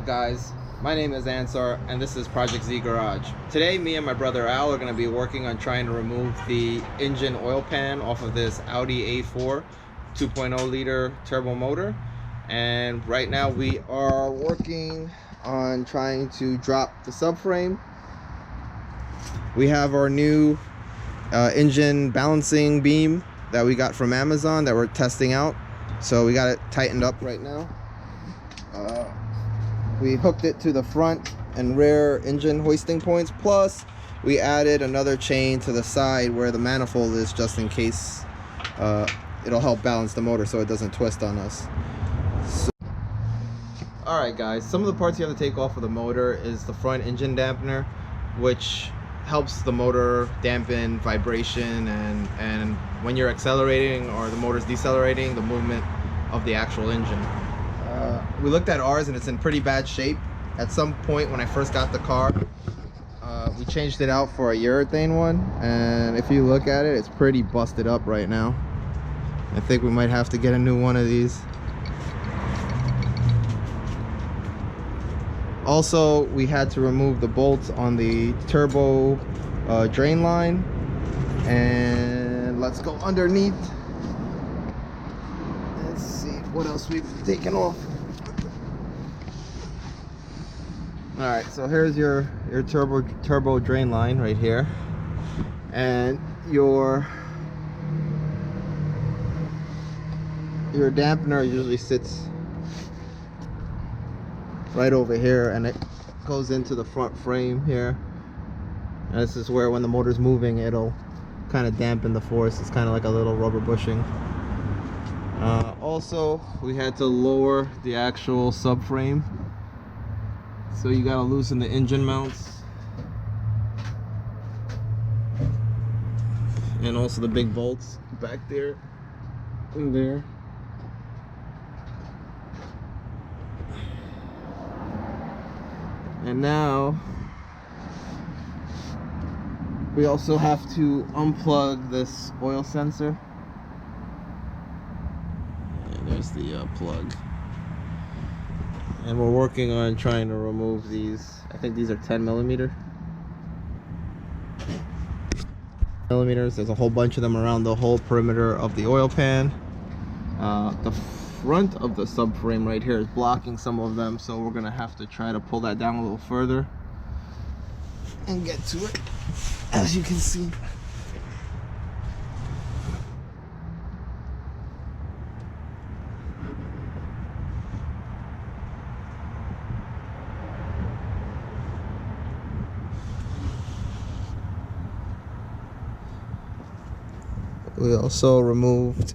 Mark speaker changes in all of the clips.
Speaker 1: up, guys? My name is Ansar and this is Project Z Garage. Today me and my brother Al are going to be working on trying to remove the engine oil pan off of this Audi A4 2.0 liter turbo motor, and right now we are working on trying to drop the subframe. We have our new engine balancing beam that we got from Amazon that we're testing out, so we got it tightened up right now. We hooked it to the front and rear engine hoisting points, plus we added another chain to the side where the manifold is, just in case it'll help balance the motor so it doesn't twist on us. Alright guys, some of the parts you have to take off of the motor is the front engine dampener, which helps the motor dampen vibration and when you're accelerating or the motor's decelerating, the movement of the actual engine. We looked at ours and it's in pretty bad shape. At some point when I first got the car, we changed it out for a urethane one, and if you look at it, it's pretty busted up right now. I think we might have to get a new one of these. Also, we had to remove the bolts on the turbo drain line, and let's go underneath. Let's see what else we've taken off. All right, so here's your turbo drain line right here, and your dampener usually sits right over here, and it goes into the front frame here. And this is where, when the motor's moving, it'll kind of dampen the force. It's kind of like a little rubber bushing. Also, we had to lower the actual subframe, so you gotta loosen the engine mounts and also the big bolts back there and there. And now we also have to unplug this oil sensor. And there's the plug. And we're working on trying to remove these. I think these are 10 millimeters. There's a whole bunch of them around the whole perimeter of the oil pan. The front of the subframe right here is blocking some of them, so we're gonna have to try to pull that down a little further and get to it, as you can see. We also removed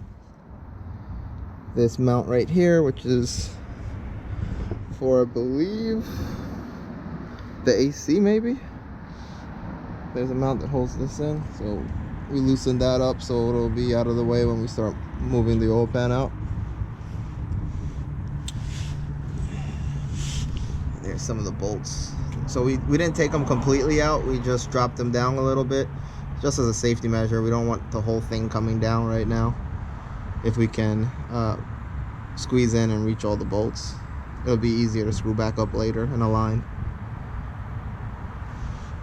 Speaker 1: this mount right here, which is for, I believe, the AC maybe. There's a mount that holds this in, so we loosened that up so it'll be out of the way when we start moving the oil pan out. There's some of the bolts. So we didn't take them completely out, we just dropped them down a little bit, just as a safety measure. We don't want the whole thing coming down right now. If we can squeeze in and reach all the bolts, it'll be easier to screw back up later and align.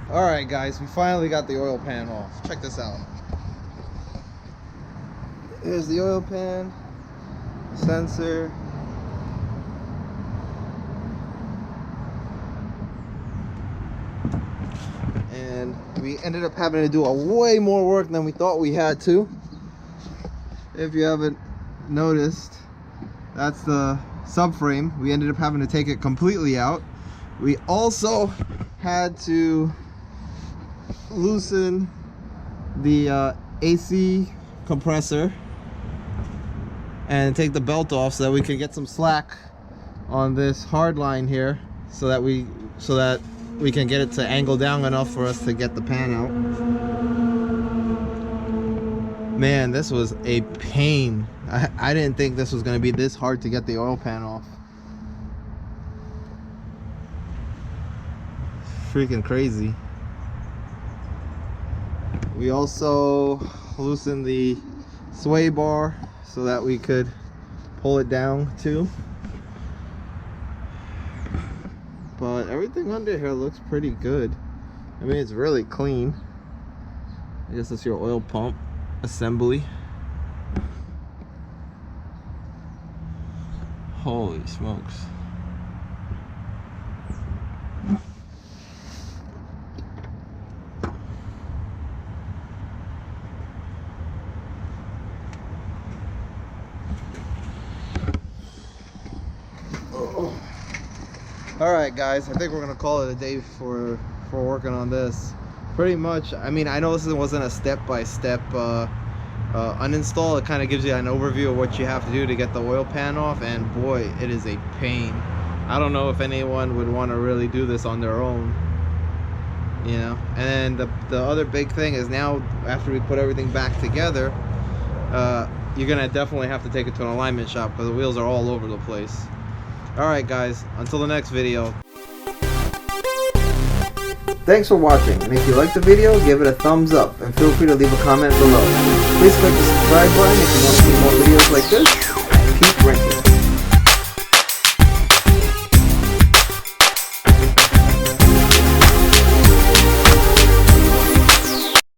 Speaker 1: Alright guys, we finally got the oil pan off. Check this out. Here's the oil pan, sensor. And we ended up having to do a way more work than we thought we had to. If you haven't noticed, that's the subframe. We ended up having to take it completely out. We also had to loosen the AC compressor and take the belt off so that we could get some slack on this hard line here, so that we can get it to angle down enough for us to get the pan out. Man, this was a pain. I didn't think this was going to be this hard to get the oil pan off. Freaking crazy. We also loosened the sway bar so that we could pull it down too. but everything under here looks pretty good. I mean, it's really clean. I guess that's your oil pump assembly. Holy smokes. Alright guys, I think we're gonna call it a day for working on this. Pretty much, I mean, I know this wasn't a step-by-step uninstall. It kind of gives you an overview of what you have to do to get the oil pan off, and boy, it is a pain. I don't know if anyone would want to really do this on their own, you know. And then the other big thing is, now after we put everything back together, you're gonna definitely have to take it to an alignment shop because the wheels are all over the place. Alright guys, until the next video. Thanks for watching, and if you liked the video, give it a thumbs up, and feel free to leave a comment below. Please click the subscribe button if you want to see more videos like this, and keep ranking.